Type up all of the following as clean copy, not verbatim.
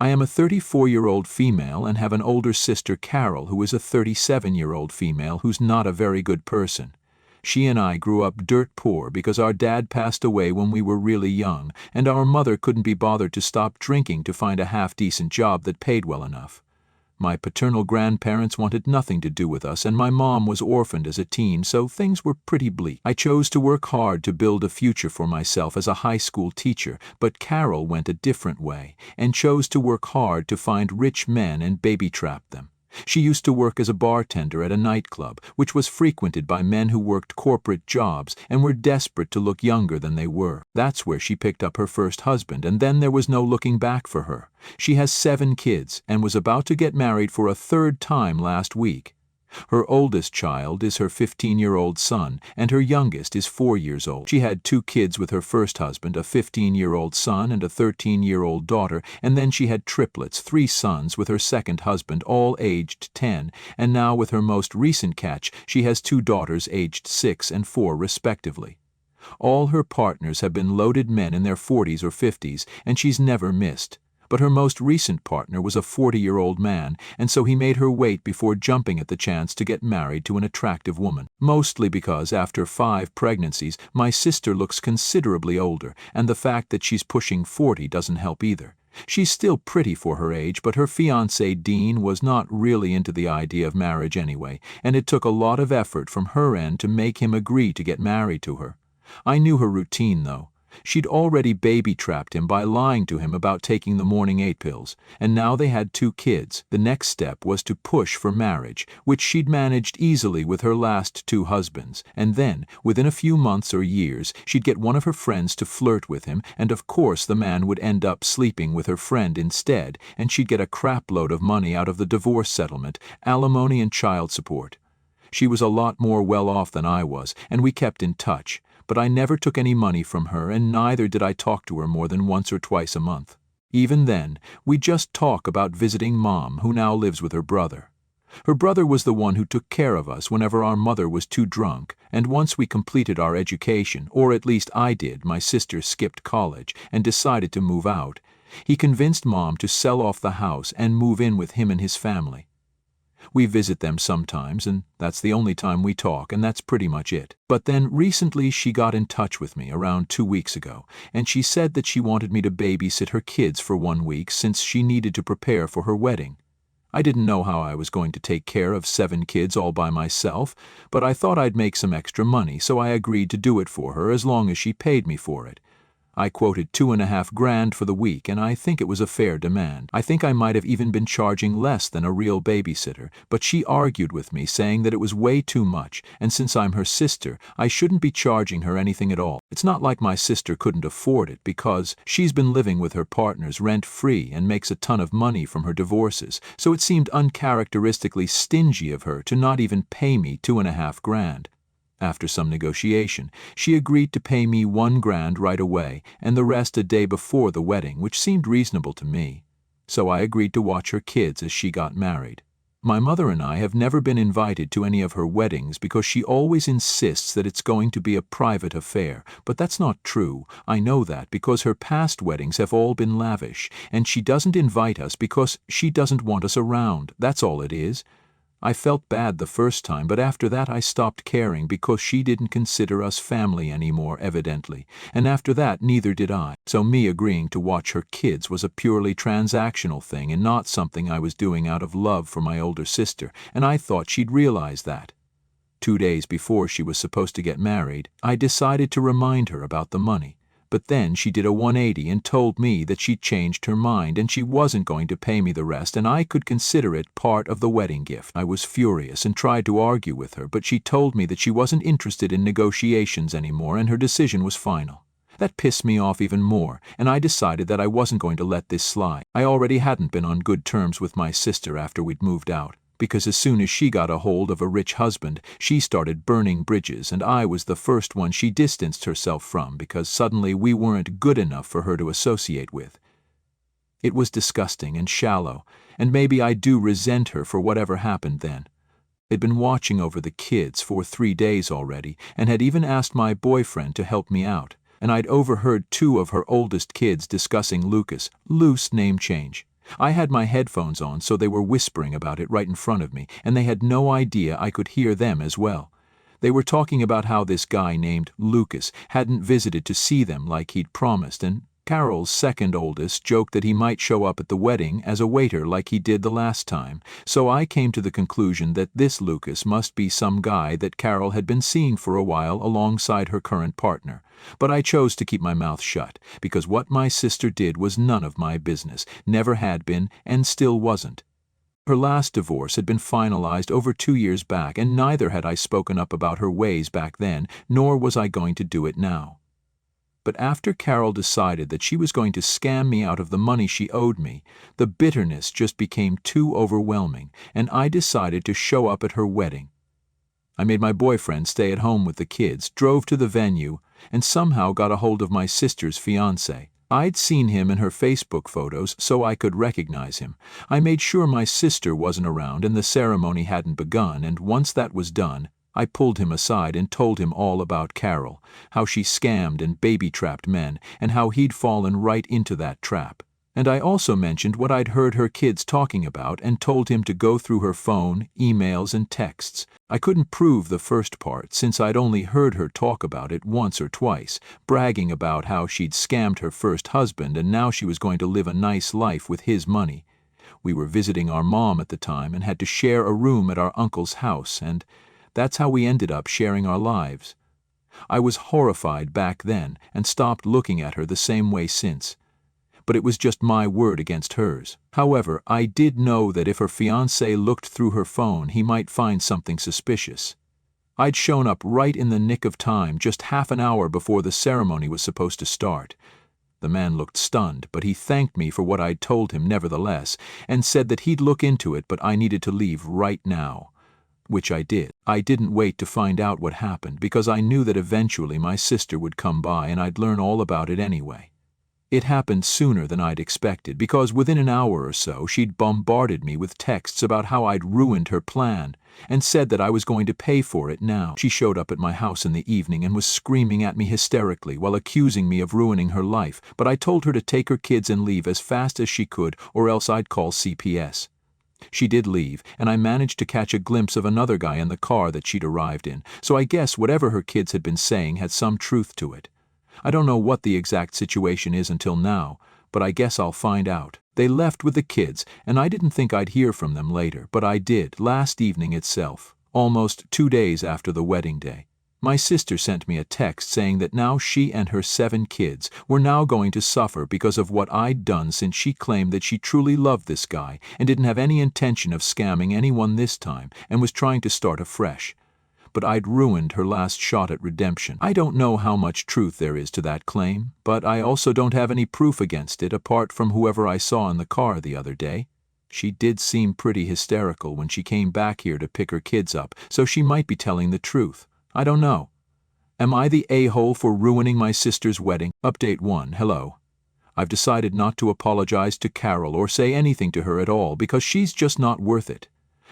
I am a 34-year-old female and have an older sister, Carol, who is a 37-year-old female who's not a very good person. She and I grew up dirt poor because our dad passed away when we were really young, and our mother couldn't be bothered to stop drinking to find a half-decent job that paid well enough. My paternal grandparents wanted nothing to do with us, and my mom was orphaned as a teen, so things were pretty bleak. I chose to work hard to build a future for myself as a high school teacher, but Carol went a different way and chose to work hard to find rich men and baby-trap them. She used to work as a bartender at a nightclub, which was frequented by men who worked corporate jobs and were desperate to look younger than they were. That's where she picked up her first husband, and then there was no looking back for her. She has 7 kids and was about to get married for a 3rd time last week. Her oldest child is her 15-year-old son, and her youngest is 4 years old. She had 2 kids with her first husband, a 15-year-old son and a 13-year-old daughter, and then she had triplets, 3 sons with her second husband, all aged 10, and now with her most recent catch, she has 2 daughters aged 6 and 4 respectively. All her partners have been loaded men in their 40s or 50s, and she's never missed. But her most recent partner was a 40-year-old man, and so he made her wait before jumping at the chance to get married to an attractive woman. Mostly because after 5 pregnancies, my sister looks considerably older, and the fact that she's pushing 40 doesn't help either. She's still pretty for her age, but her fiancé Dean was not really into the idea of marriage anyway, and it took a lot of effort from her end to make him agree to get married to her. I knew her routine, though. She'd already baby-trapped him by lying to him about taking the morning 8 pills, and now they had 2 kids. The next step was to push for marriage, which she'd managed easily with her last 2 husbands, and then, within a few months or years, she'd get one of her friends to flirt with him, and of course the man would end up sleeping with her friend instead, and she'd get a crap load of money out of the divorce settlement, alimony and child support. She was a lot more well off than I was, and we kept in touch. But I never took any money from her, and neither did I talk to her more than once or twice a month. Even then, we just talk about visiting Mom, who now lives with her brother. Her brother was the one who took care of us whenever our mother was too drunk, and once we completed our education, or at least I did, my sister skipped college, and decided to move out, he convinced Mom to sell off the house and move in with him and his family. We visit them sometimes, and that's the only time we talk, and that's pretty much it. But then recently she got in touch with me around 2 weeks ago, and she said that she wanted me to babysit her kids for 1 week since she needed to prepare for her wedding. I didn't know how I was going to take care of 7 kids all by myself, but I thought I'd make some extra money, so I agreed to do it for her as long as she paid me for it. I quoted $2.5 grand for the week, and I think it was a fair demand. I think I might have even been charging less than a real babysitter, but she argued with me, saying that it was way too much, and since I'm her sister, I shouldn't be charging her anything at all. It's not like my sister couldn't afford it, because she's been living with her partners rent-free and makes a ton of money from her divorces, so it seemed uncharacteristically stingy of her to not even pay me $2.5 grand. After some negotiation, she agreed to pay me $1 grand right away and the rest a day before the wedding, which seemed reasonable to me. So I agreed to watch her kids as she got married. My mother and I have never been invited to any of her weddings because she always insists that it's going to be a private affair, but that's not true. I know that because her past weddings have all been lavish, and she doesn't invite us because she doesn't want us around. That's all it is. I felt bad the first time, but after that I stopped caring because she didn't consider us family anymore, evidently, and after that neither did I. So me agreeing to watch her kids was a purely transactional thing and not something I was doing out of love for my older sister, and I thought she'd realize that. 2 days before she was supposed to get married, I decided to remind her about the money. But then she did a 180 and told me that she'd changed her mind and she wasn't going to pay me the rest and I could consider it part of the wedding gift. I was furious and tried to argue with her, but she told me that she wasn't interested in negotiations anymore and her decision was final. That pissed me off even more, and I decided that I wasn't going to let this slide. I already hadn't been on good terms with my sister after we'd moved out, because as soon as she got a hold of a rich husband, she started burning bridges, and I was the first one she distanced herself from because suddenly we weren't good enough for her to associate with. It was disgusting and shallow, and maybe I do resent her for whatever happened then. I'd been watching over the kids for 3 days already, and had even asked my boyfriend to help me out, and I'd overheard 2 of her oldest kids discussing Lucas, loose name change. I had my headphones on, so they were whispering about it right in front of me, and they had no idea I could hear them as well. They were talking about how this guy named Lucas hadn't visited to see them like he'd promised, and Carol's second oldest joked that he might show up at the wedding as a waiter like he did the last time, so I came to the conclusion that this Lucas must be some guy that Carol had been seeing for a while alongside her current partner. But I chose to keep my mouth shut, because what my sister did was none of my business, never had been, and still wasn't. Her last divorce had been finalized over 2 years back, and neither had I spoken up about her ways back then, nor was I going to do it now. But after Carol decided that she was going to scam me out of the money she owed me, the bitterness just became too overwhelming, and I decided to show up at her wedding. I made my boyfriend stay at home with the kids, drove to the venue, and somehow got a hold of my sister's fiancé. I'd seen him in her Facebook photos, so I could recognize him. I made sure my sister wasn't around and the ceremony hadn't begun, and once that was done, I pulled him aside and told him all about Carol, how she scammed and baby-trapped men, and how he'd fallen right into that trap. And I also mentioned what I'd heard her kids talking about and told him to go through her phone, emails, and texts. I couldn't prove the first part since I'd only heard her talk about it once or twice, bragging about how she'd scammed her first husband and now she was going to live a nice life with his money. We were visiting our mom at the time and had to share a room at our uncle's house, and that's how we ended up sharing our lives. I was horrified back then and stopped looking at her the same way since. But it was just my word against hers. However, I did know that if her fiancé looked through her phone, he might find something suspicious. I'd shown up right in the nick of time, just half an hour before the ceremony was supposed to start. The man looked stunned, but he thanked me for what I'd told him nevertheless, and said that he'd look into it, but I needed to leave right now. Which I did. I didn't wait to find out what happened, because I knew that eventually my sister would come by and I'd learn all about it anyway. It happened sooner than I'd expected, because within an hour or so she'd bombarded me with texts about how I'd ruined her plan, and said that I was going to pay for it now. She showed up at my house in the evening and was screaming at me hysterically while accusing me of ruining her life, but I told her to take her kids and leave as fast as she could, or else I'd call CPS. She did leave, and I managed to catch a glimpse of another guy in the car that she'd arrived in, so I guess whatever her kids had been saying had some truth to it. I don't know what the exact situation is until now, but I guess I'll find out. They left with the kids, and I didn't think I'd hear from them later, but I did, last evening itself, almost 2 days after the wedding day. My sister sent me a text saying that now she and her 7 kids were now going to suffer because of what I'd done, since she claimed that she truly loved this guy and didn't have any intention of scamming anyone this time and was trying to start afresh. But I'd ruined her last shot at redemption. I don't know how much truth there is to that claim, but I also don't have any proof against it apart from whoever I saw in the car the other day. She did seem pretty hysterical when she came back here to pick her kids up, so she might be telling the truth. I don't know. Am I the a-hole for ruining my sister's wedding? Update 1. Hello. I've decided not to apologize to Carol or say anything to her at all because she's just not worth it.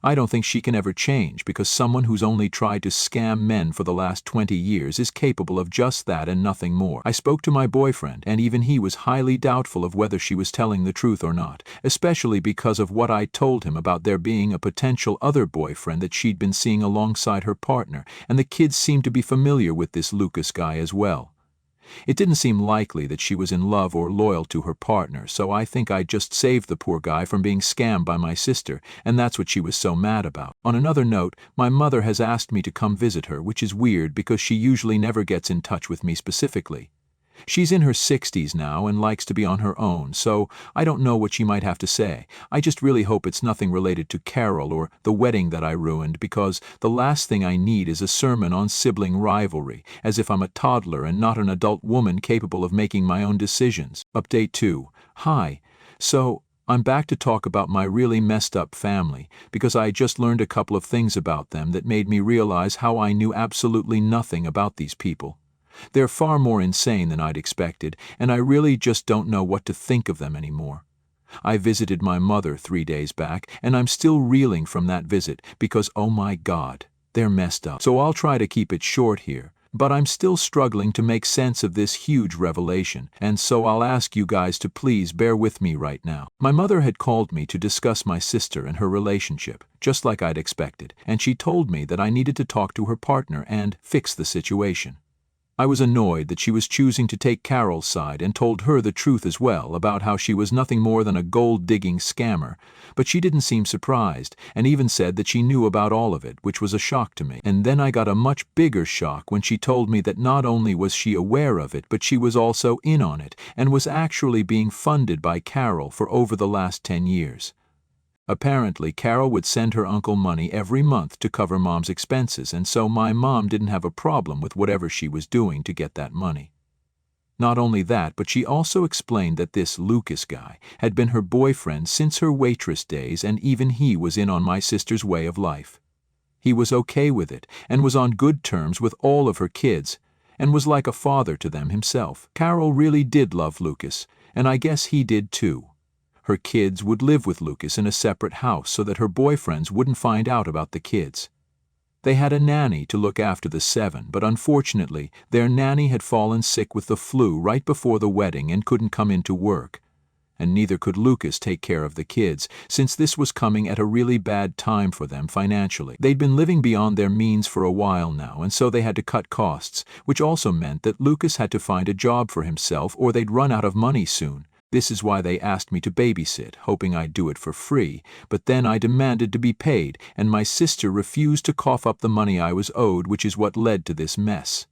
I don't think she can ever change, because someone who's only tried to scam men for the last 20 years is capable of just that and nothing more. I spoke to my boyfriend, and even he was highly doubtful of whether she was telling the truth or not, especially because of what I told him about there being a potential other boyfriend that she'd been seeing alongside her partner, and the kids seemed to be familiar with this Lucas guy as well. It didn't seem likely that she was in love or loyal to her partner, so I think I just saved the poor guy from being scammed by my sister, and that's what she was so mad about. On another note, my mother has asked me to come visit her, which is weird because she usually never gets in touch with me specifically. She's in her 60s now and likes to be on her own, so I don't know what she might have to say. I just really hope it's nothing related to Carol or the wedding that I ruined, because the last thing I need is a sermon on sibling rivalry, as if I'm a toddler and not an adult woman capable of making my own decisions. Update 2. Hi. So, I'm back to talk about my really messed up family, because I just learned a couple of things about them that made me realize how I knew absolutely nothing about these people. They're far more insane than I'd expected, and I really just don't know what to think of them anymore. I visited my mother 3 days back, and I'm still reeling from that visit because, oh my God, they're messed up. So I'll try to keep it short here, But I'm still struggling to make sense of this huge revelation, and so I'll ask you guys to please bear with me right now. My mother had called me to discuss my sister and her relationship, just like I'd expected, and she told me that I needed to talk to her partner and fix the situation. I was annoyed that she was choosing to take Carol's side and told her the truth as well about how she was nothing more than a gold-digging scammer, but she didn't seem surprised and even said that she knew about all of it, which was a shock to me. And then I got a much bigger shock when she told me that not only was she aware of it, but she was also in on it and was actually being funded by Carol for over the last 10 years. Apparently, Carol would send her uncle money every month to cover Mom's expenses, and so my mom didn't have a problem with whatever she was doing to get that money. Not only that, but she also explained that this Lucas guy had been her boyfriend since her waitress days, and even he was in on my sister's way of life. He was okay with it, and was on good terms with all of her kids, and was like a father to them himself. Carol really did love Lucas, and I guess he did too. Her kids would live with Lucas in a separate house so that her boyfriends wouldn't find out about the kids. They had a nanny to look after the 7, but unfortunately, their nanny had fallen sick with the flu right before the wedding and couldn't come into work. And neither could Lucas take care of the kids, since this was coming at a really bad time for them financially. They'd been living beyond their means for a while now, and so they had to cut costs, which also meant that Lucas had to find a job for himself or they'd run out of money soon. This is why they asked me to babysit, hoping I'd do it for free, but then I demanded to be paid, and my sister refused to cough up the money I was owed, which is what led to this mess.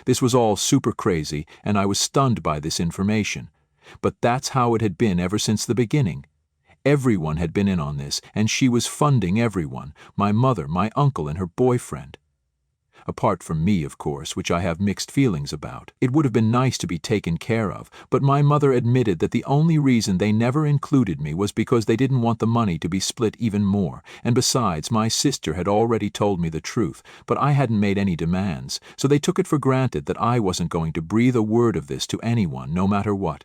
This was all super crazy, and I was stunned by this information. But that's how it had been ever since the beginning. Everyone had been in on this, and she was funding everyone, my mother, my uncle, and her boyfriend. Apart from me, of course, which I have mixed feelings about. It would have been nice to be taken care of, but my mother admitted that the only reason they never included me was because they didn't want the money to be split even more, and besides, my sister had already told me the truth, but I hadn't made any demands, so they took it for granted that I wasn't going to breathe a word of this to anyone, no matter what.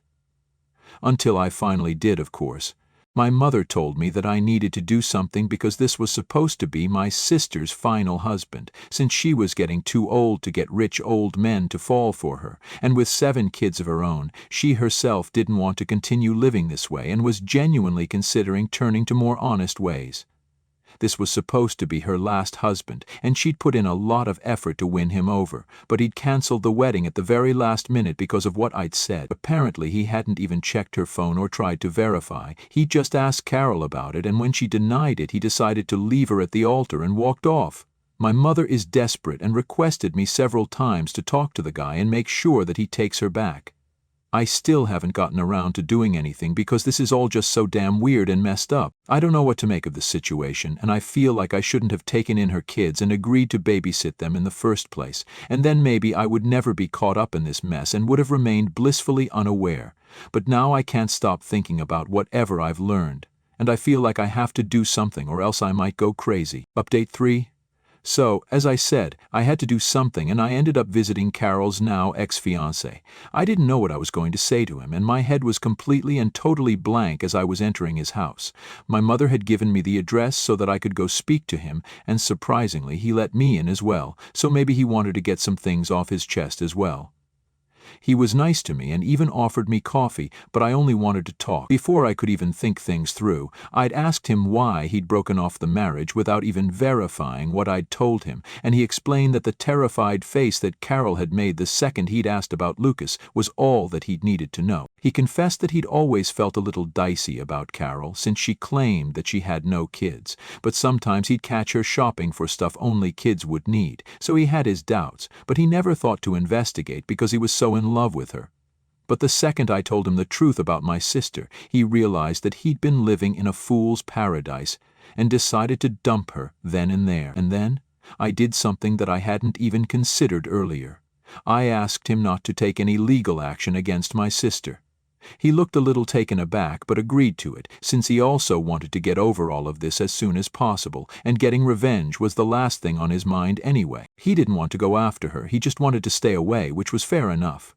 Until I finally did, of course. My mother told me that I needed to do something because this was supposed to be my sister's final husband, since she was getting too old to get rich old men to fall for her, and with 7 kids of her own, she herself didn't want to continue living this way and was genuinely considering turning to more honest ways. This was supposed to be her last husband, and she'd put in a lot of effort to win him over, but he'd canceled the wedding at the very last minute because of what I'd said. Apparently he hadn't even checked her phone or tried to verify. He just asked Carol about it, and when she denied it, he decided to leave her at the altar and walked off. My mother is desperate and requested me several times to talk to the guy and make sure that he takes her back. I still haven't gotten around to doing anything because this is all just so damn weird and messed up. I don't know what to make of this situation, and I feel like I shouldn't have taken in her kids and agreed to babysit them in the first place, and then maybe I would never be caught up in this mess and would have remained blissfully unaware. But now I can't stop thinking about whatever I've learned, and I feel like I have to do something or else I might go crazy. Update 3. So, as I said, I had to do something, and I ended up visiting Carol's now ex-fiancé. I didn't know what I was going to say to him, and my head was completely and totally blank as I was entering his house. My mother had given me the address so that I could go speak to him, and surprisingly, he let me in as well, so maybe he wanted to get some things off his chest as well. He was nice to me and even offered me coffee, but I only wanted to talk. Before I could even think things through, I'd asked him why he'd broken off the marriage without even verifying what I'd told him, and he explained that the terrified face that Carol had made the second he'd asked about Lucas was all that he'd needed to know. He confessed that he'd always felt a little dicey about Carol since she claimed that she had no kids, but sometimes he'd catch her shopping for stuff only kids would need, so he had his doubts, but he never thought to investigate because he was so in love with her. But the second I told him the truth about my sister, he realized that he'd been living in a fool's paradise and decided to dump her then and there. And then I did something that I hadn't even considered earlier. I asked him not to take any legal action against my sister. He looked a little taken aback but agreed to it, since he also wanted to get over all of this as soon as possible, and getting revenge was the last thing on his mind anyway. He didn't want to go after her, he just wanted to stay away, which was fair enough.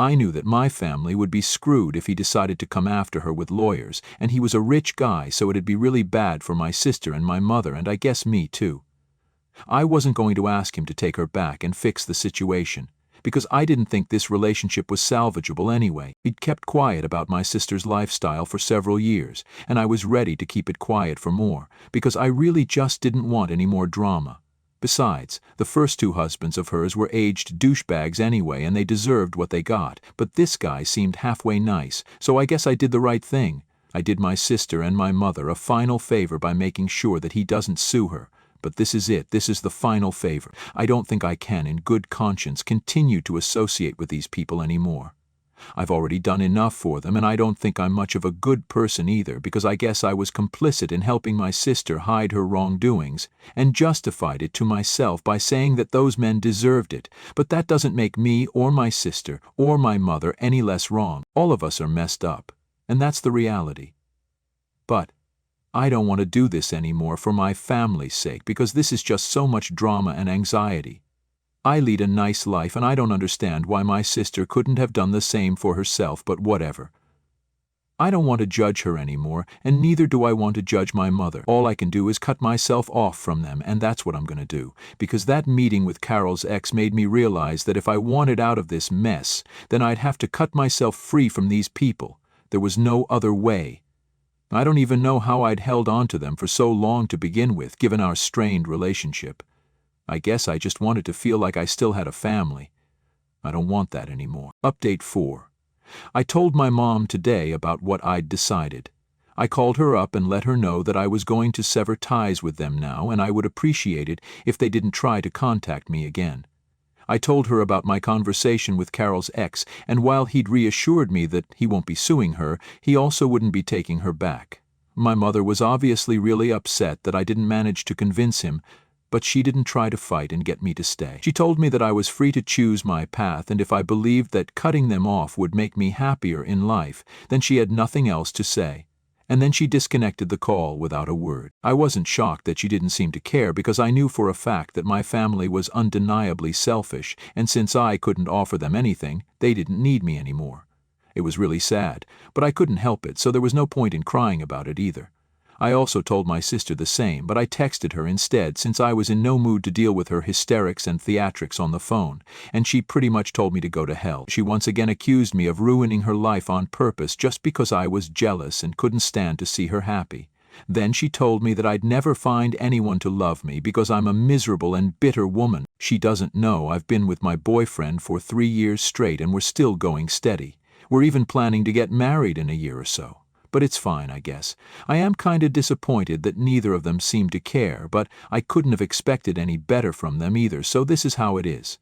I knew that my family would be screwed if he decided to come after her with lawyers, and he was a rich guy, so it'd be really bad for my sister and my mother, and I guess me too. I wasn't going to ask him to take her back and fix the situation, because I didn't think this relationship was salvageable anyway. He'd kept quiet about my sister's lifestyle for several years, and I was ready to keep it quiet for more, because I really just didn't want any more drama. Besides, the first two husbands of hers were aged douchebags anyway, and they deserved what they got, but this guy seemed halfway nice, so I guess I did the right thing. I did my sister and my mother a final favor by making sure that he doesn't sue her. But this is it, this is the final favor. I don't think I can, in good conscience, continue to associate with these people anymore. I've already done enough for them, and I don't think I'm much of a good person either, because I guess I was complicit in helping my sister hide her wrongdoings, and justified it to myself by saying that those men deserved it. But that doesn't make me or my sister or my mother any less wrong. All of us are messed up, and that's the reality. But I don't want to do this anymore for my family's sake, because this is just so much drama and anxiety. I lead a nice life, and I don't understand why my sister couldn't have done the same for herself, but whatever. I don't want to judge her anymore, and neither do I want to judge my mother. All I can do is cut myself off from them, and that's what I'm going to do, because that meeting with Carol's ex made me realize that if I wanted out of this mess, then I'd have to cut myself free from these people. There was no other way. I don't even know how I'd held on to them for so long to begin with, given our strained relationship. I guess I just wanted to feel like I still had a family. I don't want that anymore. Update 4. I told my mom today about what I'd decided. I called her up and let her know that I was going to sever ties with them now, and I would appreciate it if they didn't try to contact me again. I told her about my conversation with Carol's ex, and while he'd reassured me that he won't be suing her, he also wouldn't be taking her back. My mother was obviously really upset that I didn't manage to convince him, but she didn't try to fight and get me to stay. She told me that I was free to choose my path, and if I believed that cutting them off would make me happier in life, then she had nothing else to say. And then she disconnected the call without a word. I wasn't shocked that she didn't seem to care, because I knew for a fact that my family was undeniably selfish, and since I couldn't offer them anything, they didn't need me anymore. It was really sad, but I couldn't help it, so there was no point in crying about it either. I also told my sister the same, but I texted her instead since I was in no mood to deal with her hysterics and theatrics on the phone, and she pretty much told me to go to hell. She once again accused me of ruining her life on purpose just because I was jealous and couldn't stand to see her happy. Then she told me that I'd never find anyone to love me because I'm a miserable and bitter woman. She doesn't know I've been with my boyfriend for 3 years straight and we're still going steady. We're even planning to get married in a year or so. But it's fine, I guess. I am kinda disappointed that neither of them seemed to care, but I couldn't have expected any better from them either, so this is how it is.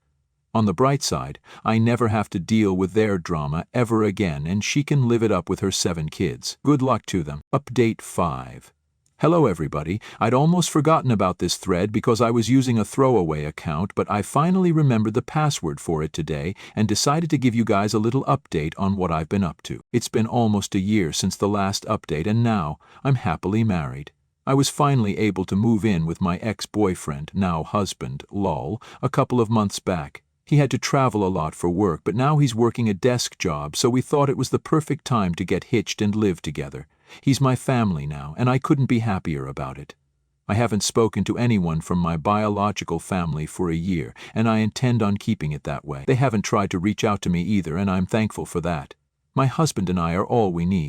On the bright side, I never have to deal with their drama ever again, and she can live it up with her 7 kids. Good luck to them. Update 5. Hello everybody. I'd almost forgotten about this thread because I was using a throwaway account, but I finally remembered the password for it today and decided to give you guys a little update on what I've been up to. It's been almost a year since the last update, and now I'm happily married. I was finally able to move in with my ex-boyfriend, now husband, lol, a couple of months back. He had to travel a lot for work, but now he's working a desk job, so we thought it was the perfect time to get hitched and live together. He's my family now, and I couldn't be happier about it. I haven't spoken to anyone from my biological family for a year, and I intend on keeping it that way. They haven't tried to reach out to me either, and I'm thankful for that. My husband and I are all we need.